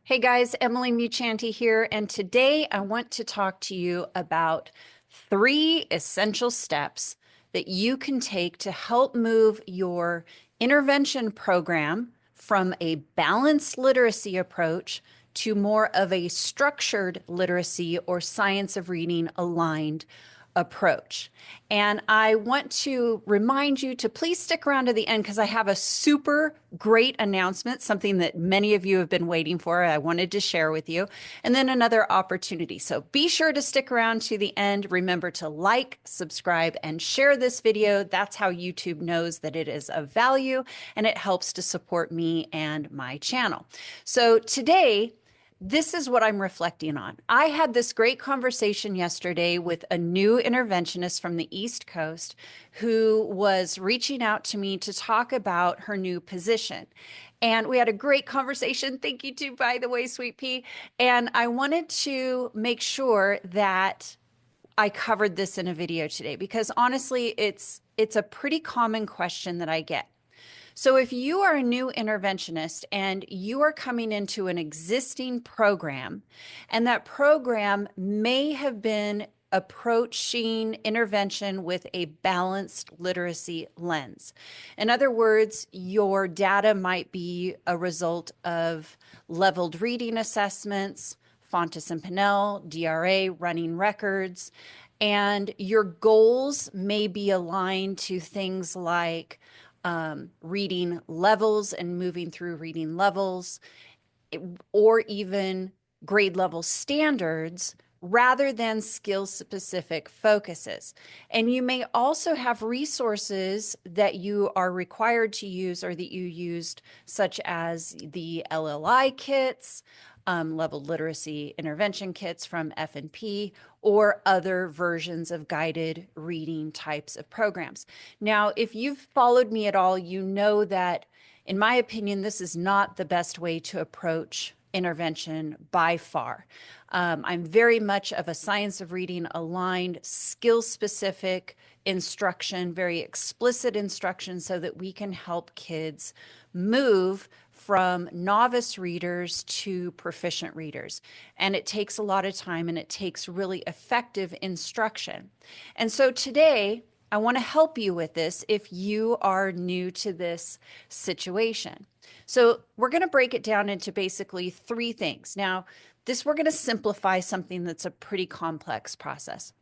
Hey guys, Emily Muchanti here, and today I want to talk to you about 3 essential steps that you can take to help move your intervention program from a balanced literacy approach to more of a structured literacy or science of reading aligned approach. And I want to remind you to please stick around to the end because I have a super great announcement, something that many of you have been waiting for. I wanted to share with you, and then another opportunity. So be sure to stick around to the end. Remember to like, subscribe, and share this video. That's how YouTube knows that it is of value and it helps to support me and my channel. So today, this is what I'm reflecting on. I had this great conversation yesterday with a new interventionist from the East Coast who was reaching out to me to talk about her new position. And we had a great conversation. Thank you too, by the way, Sweet Pea. And I wanted to make sure that I covered this in a video today because honestly, it's a pretty common question that I get. So, if you are a new interventionist and you are coming into an existing program, and that program may have been approaching intervention with a balanced literacy lens. In other words, your data might be a result of leveled reading assessments, Fontes and Pinnell, DRA, running records, and your goals may be aligned to things like reading levels and moving through reading levels, or even grade level standards rather than skill specific focuses. And you may also have resources that you are required to use or that you used, such as the LLI kits, level literacy intervention kits from F&P, or other versions of guided reading types of programs. Now, if you've followed me at all, you know that, in my opinion, this is not the best way to approach intervention by far. I'm very much of a science of reading aligned, skill specific instruction, very explicit instruction so that we can help kids move from novice readers to proficient readers. And it takes a lot of time and it takes really effective instruction. And so today, I want to help you with this if you are new to this situation. So we're going to break it down into basically 3 things. Now, we're going to simplify something that's a pretty complex process.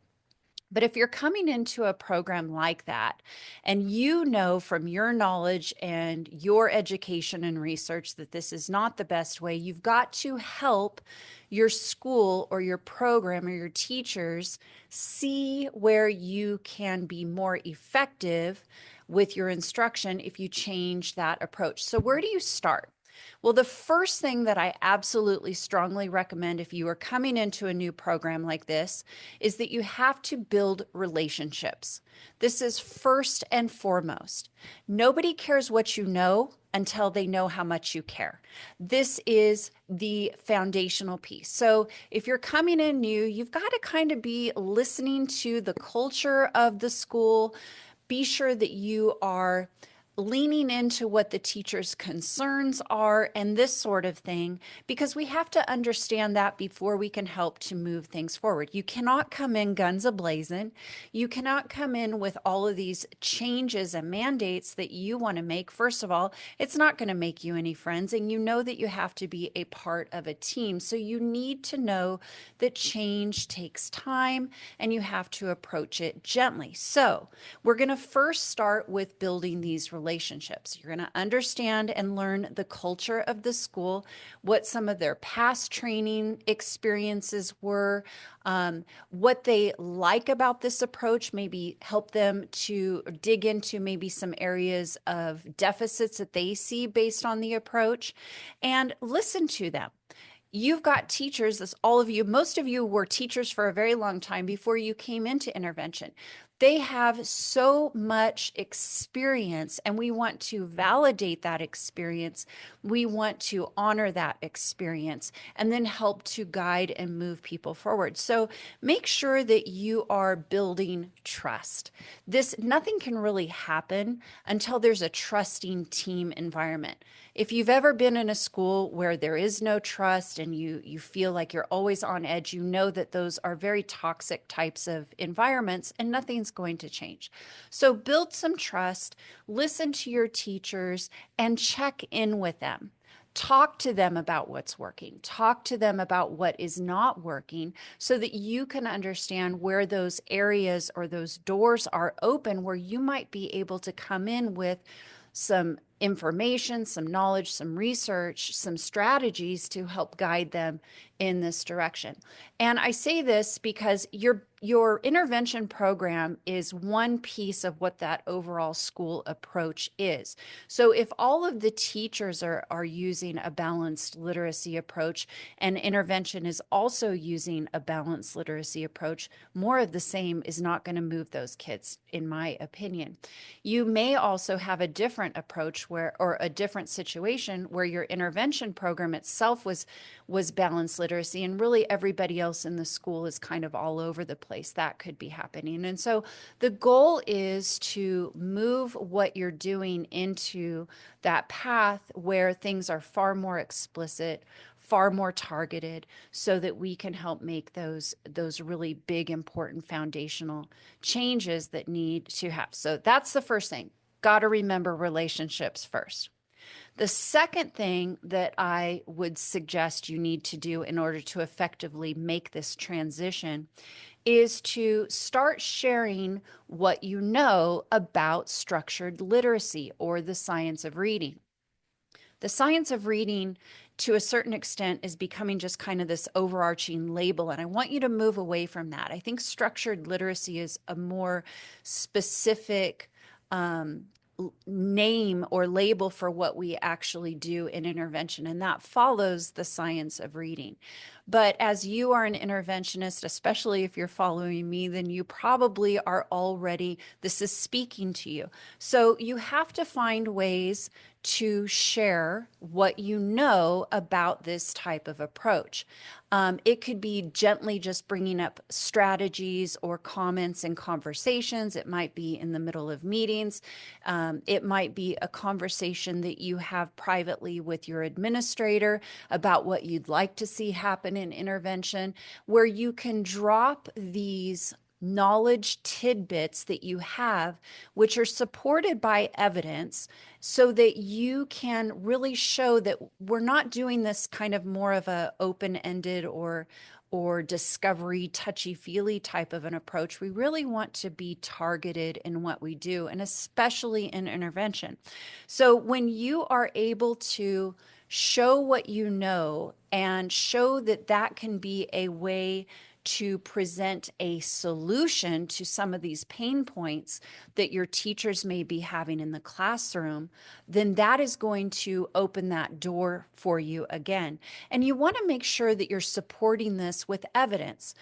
But if you're coming into a program like that, and you know from your knowledge and your education and research that this is not the best way, you've got to help your school or your program or your teachers see where you can be more effective with your instruction if you change that approach. So where do you start? Well, the first thing that I absolutely strongly recommend if you are coming into a new program like this is that you have to build relationships. This is first and foremost. Nobody cares what you know until they know how much you care. This is the foundational piece. So if you're coming in new, you've got to kind of be listening to the culture of the school. Be sure that you are leaning into what the teacher's concerns are and this sort of thing, because we have to understand that before we can help to move things forward. You cannot come in guns a-blazing. You cannot come in with all of these changes and mandates that you want to make. First of all, it's not going to make you any friends, and you know that you have to be a part of a team. So you need to know that change takes time and you have to approach it gently. So we're going to first start with building these relationships. You're going to understand and learn the culture of the school, what some of their past training experiences were, what they like about this approach, maybe help them to dig into maybe some areas of deficits that they see based on the approach, and listen to them. You've got teachers, as all of you, most of you were teachers for a very long time before you came into intervention. They have so much experience, and we want to validate that experience. We want to honor that experience and then help to guide and move people forward. So make sure that you are building trust. Nothing can really happen until there's a trusting team environment. If you've ever been in a school where there is no trust and you feel like you're always on edge, you know that those are very toxic types of environments and nothing's going to change. So build some trust, listen to your teachers, and check in with them. Talk to them about what's working. Talk to them about what is not working so that you can understand where those areas or those doors are open where you might be able to come in with some information, some knowledge, some research, some strategies to help guide them in this direction. And I say this because your intervention program is one piece of what that overall school approach is. So if all of the teachers are using a balanced literacy approach and intervention is also using a balanced literacy approach, more of the same is not going to move those kids, in my opinion. You may also have a different approach or a different situation where your intervention program itself was balanced literacy and really everybody else in the school is kind of all over the place. That could be happening. And so the goal is to move what you're doing into that path where things are far more explicit, far more targeted, so that we can help make those really big, important foundational changes that need to have. So that's the first thing. Got to remember relationships first. The second thing that I would suggest you need to do in order to effectively make this transition is to start sharing what you know about structured literacy or the science of reading. The science of reading, to a certain extent, is becoming just kind of this overarching label. And I want you to move away from that. I think structured literacy is a more specific name or label for what we actually do in intervention, and that follows the science of reading. But as you are an interventionist, especially if you're following me, then you probably are already, this is speaking to you. So you have to find ways to share what you know about this type of approach. It could be gently just bringing up strategies or comments in conversations. It might be in the middle of meetings. It might be a conversation that you have privately with your administrator about what you'd like to see happen in intervention, where you can drop these knowledge tidbits that you have, which are supported by evidence, so that you can really show that we're not doing this kind of more of a open-ended or discovery touchy-feely type of an approach. We really want to be targeted in what we do, and especially in intervention. So when you are able to show what you know and show that that can be a way to present a solution to some of these pain points that your teachers may be having in the classroom, then that is going to open that door for you again. And you want to make sure that you're supporting this with evidence.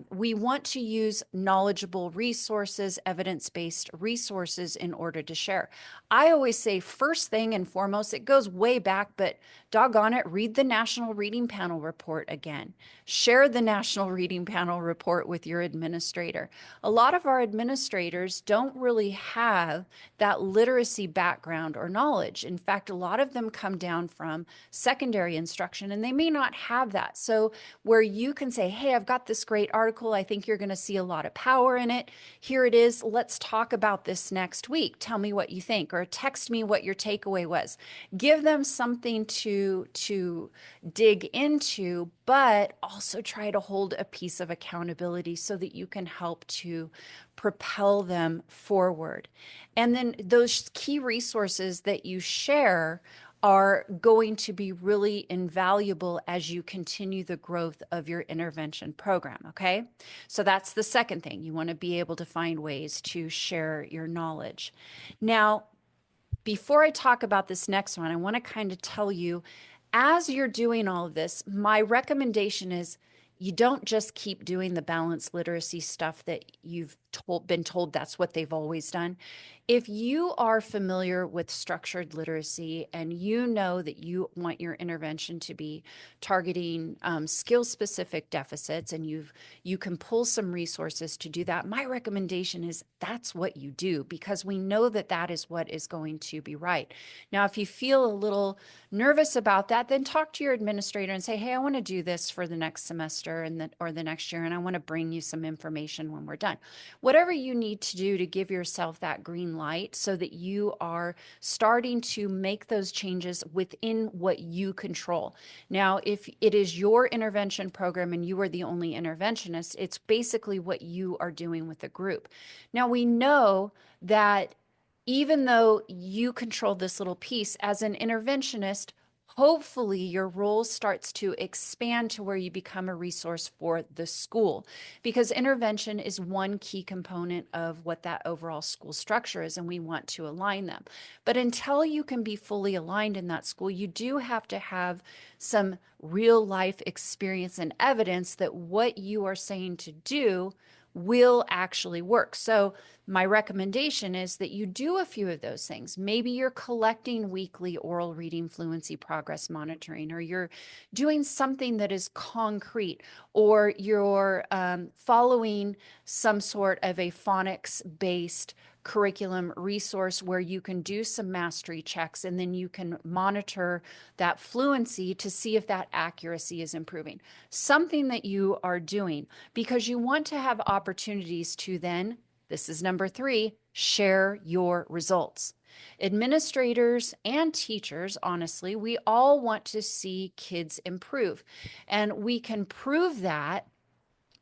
We want to use knowledgeable resources, evidence-based resources in order to share. I always say first thing and foremost, it goes way back, but doggone it, read the National Reading Panel report again. Share the National Reading Panel report with your administrator. A lot of our administrators don't really have that literacy background or knowledge. In fact, a lot of them come down from secondary instruction and they may not have that. So where you can say, hey, I've got this great article. I think you're going to see a lot of power in it. Here it is. Let's talk about this next week. Tell me what you think, or text me what your takeaway was. Give them something to dig into, but also try to hold a piece of accountability so that you can help to propel them forward. And then those key resources that you share are going to be really invaluable as you continue the growth of your intervention program, okay? So that's the second thing. You want to be able to find ways to share your knowledge. Now, before I talk about this next one, I want to kind of tell you, as you're doing all of this, my recommendation is you don't just keep doing the balanced literacy stuff that you've been told that's what they've always done. If you are familiar with structured literacy and you know that you want your intervention to be targeting skill-specific deficits, and you can pull some resources to do that, my recommendation is that's what you do, because we know that that is what is going to be right. Now, if you feel a little nervous about that, then talk to your administrator and say, hey, I want to do this for the next semester or the next year, and I want to bring you some information when we're done. Whatever you need to do to give yourself that green light so that you are starting to make those changes within what you control. Now, if it is your intervention program and you are the only interventionist, it's basically what you are doing with the group. Now, we know that even though you control this little piece as an interventionist, hopefully your role starts to expand to where you become a resource for the school, because intervention is one key component of what that overall school structure is, and we want to align them. But until you can be fully aligned in that school, you do have to have some real life experience and evidence that what you are saying to do will actually work. So my recommendation is that you do a few of those things. Maybe you're collecting weekly oral reading fluency progress monitoring, or you're doing something that is concrete, or you're following some sort of a phonics-based curriculum resource where you can do some mastery checks, and then you can monitor that fluency to see if that accuracy is improving. Something that you are doing, because you want to have opportunities to then, this is number 3, share your results. Administrators and teachers, honestly, we all want to see kids improve, and we can prove that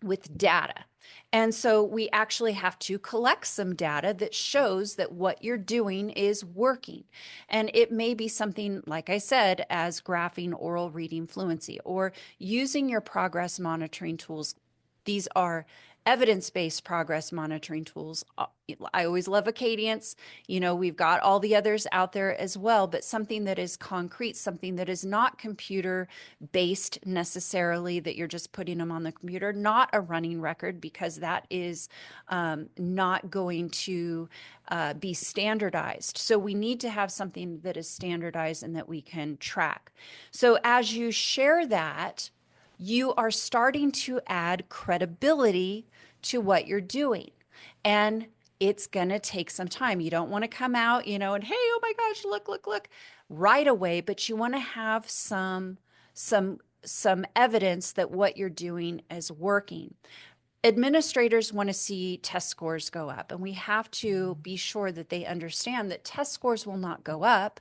with data. And so we actually have to collect some data that shows that what you're doing is working. And it may be something, like I said, as graphing oral reading fluency or using your progress monitoring tools. These are evidence-based progress monitoring tools. I always love Acadience. You know, we've got all the others out there as well, but something that is concrete, something that is not computer-based necessarily, that you're just putting them on the computer, not a running record, because that is not going to be standardized. So we need to have something that is standardized and that we can track. So as you share that, you are starting to add credibility to what you're doing. And it's going to take some time. You don't want to come out, you know, and hey, oh my gosh, look right away, but you want to have some evidence that what you're doing is working. Administrators want to see test scores go up, and we have to be sure that they understand that test scores will not go up.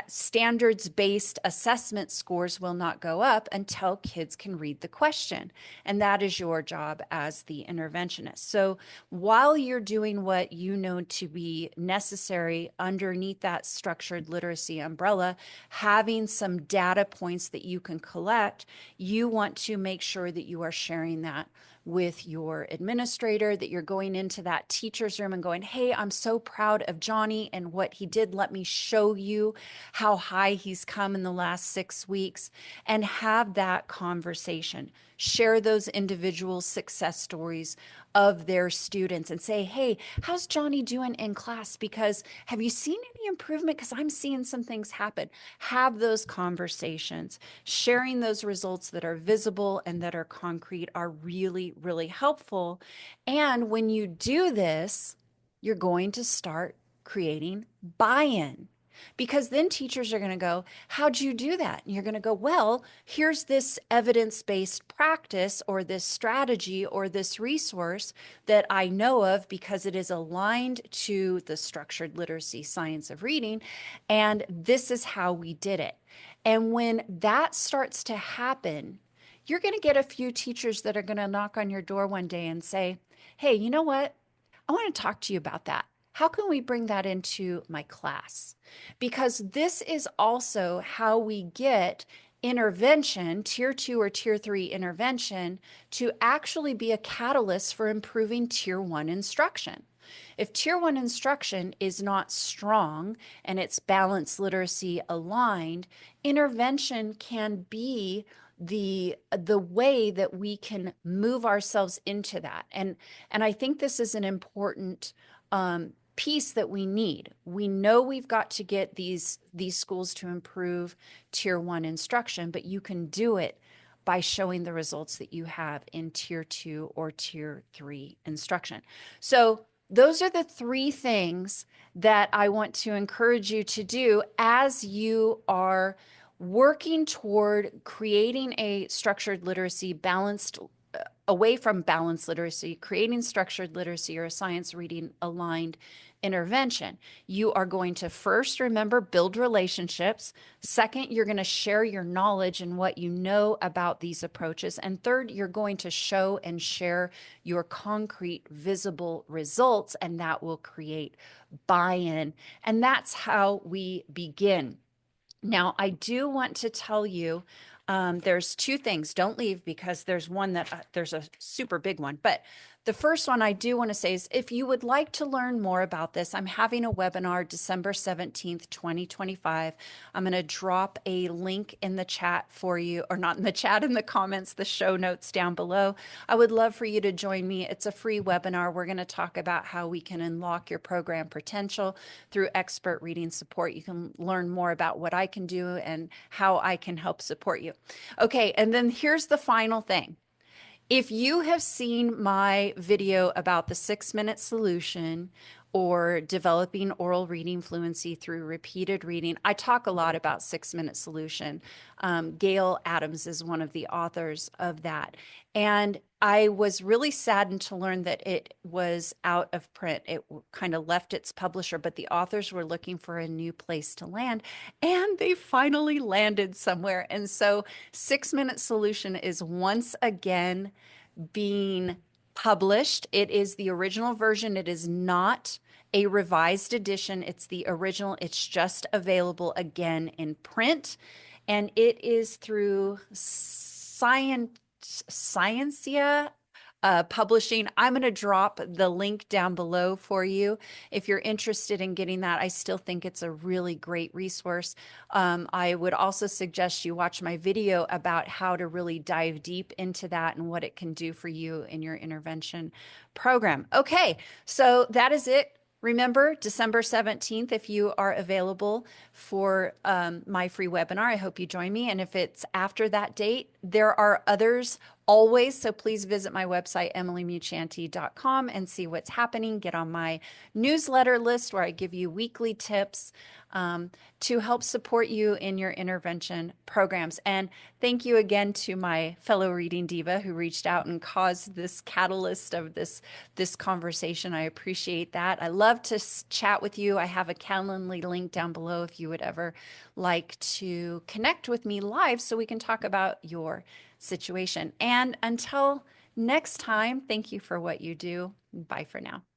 Standards-based assessment scores will not go up until kids can read the question. And that is your job as the interventionist. So while you're doing what you know to be necessary underneath that structured literacy umbrella, having some data points that you can collect, you want to make sure that you are sharing that with your administrator, that you're going into that teacher's room and going, hey, I'm so proud of Johnny and what he did. Let me show you how high he's come in the last 6 weeks, and have that conversation. Share those individual success stories of their students and say, hey, how's Johnny doing in class? Because have you seen any improvement? Because I'm seeing some things happen. Have those conversations. Sharing those results that are visible and that are concrete are really, really helpful. And when you do this, you're going to start creating buy-in. Because then teachers are going to go, how'd you do that? And you're going to go, well, here's this evidence-based practice or this strategy or this resource that I know of because it is aligned to the structured literacy science of reading, and this is how we did it. And when that starts to happen, you're going to get a few teachers that are going to knock on your door one day and say, hey, you know what? I want to talk to you about that. How can we bring that into my class? Because this is also how we get intervention, tier 2 or tier 3 intervention, to actually be a catalyst for improving tier 1 instruction. If tier 1 instruction is not strong and it's balanced literacy aligned, intervention can be the way that we can move ourselves into that. And I think this is an important piece that we need. We know we've got to get these schools to improve tier 1 instruction, but you can do it by showing the results that you have in tier 2 or tier 3 instruction. So those are the 3 things that I want to encourage you to do as you are working toward creating a structured literacy balanced away from balanced literacy, creating structured literacy or a science reading aligned intervention. You are going to first remember, build relationships. Second, you're going to share your knowledge and what you know about these approaches. And third, you're going to show and share your concrete, visible results, and that will create buy-in. And that's how we begin. Now, I do want to tell you there's 2 things. Don't leave, because there's one that there's a super big one. But the first one I do want to say is, if you would like to learn more about this, I'm having a webinar December 17th, 2025. I'm going to drop a link in the chat for you, or not in the chat, in the comments, the show notes down below. I would love for you to join me. It's a free webinar. We're going to talk about how we can unlock your program potential through expert reading support. You can learn more about what I can do and how I can help support you. Okay, and then here's the final thing. If you have seen my video about the 6-minute solution or developing oral reading fluency through repeated reading, I talk a lot about 6-minute solution. Gail Adams is one of the authors of that. And I was really saddened to learn that it was out of print. It kind of left its publisher, but the authors were looking for a new place to land, and they finally landed somewhere. And so 6-minute solution is once again being published. It is the original version. It is not a revised edition. It's the original. It's just available again in print. And it is through Scientia Publishing. I'm going to drop the link down below for you if you're interested in getting that. I still think it's a really great resource. I would also suggest you watch my video about how to really dive deep into that and what it can do for you in your intervention program. Okay, so that is it. Remember, December 17th, if you are available for my free webinar, I hope you join me. And if it's after that date, there are others always. So please visit my website, emilymuchanti.com, and see what's happening. Get on my newsletter list where I give you weekly tips to help support you in your intervention programs. And thank you again to my fellow reading diva who reached out and caused this catalyst of this conversation. I appreciate that. I love to chat with you. I have a Calendly link down below if you would ever like to connect with me live so we can talk about your situation. And until next time, thank you for what you do. Bye for now.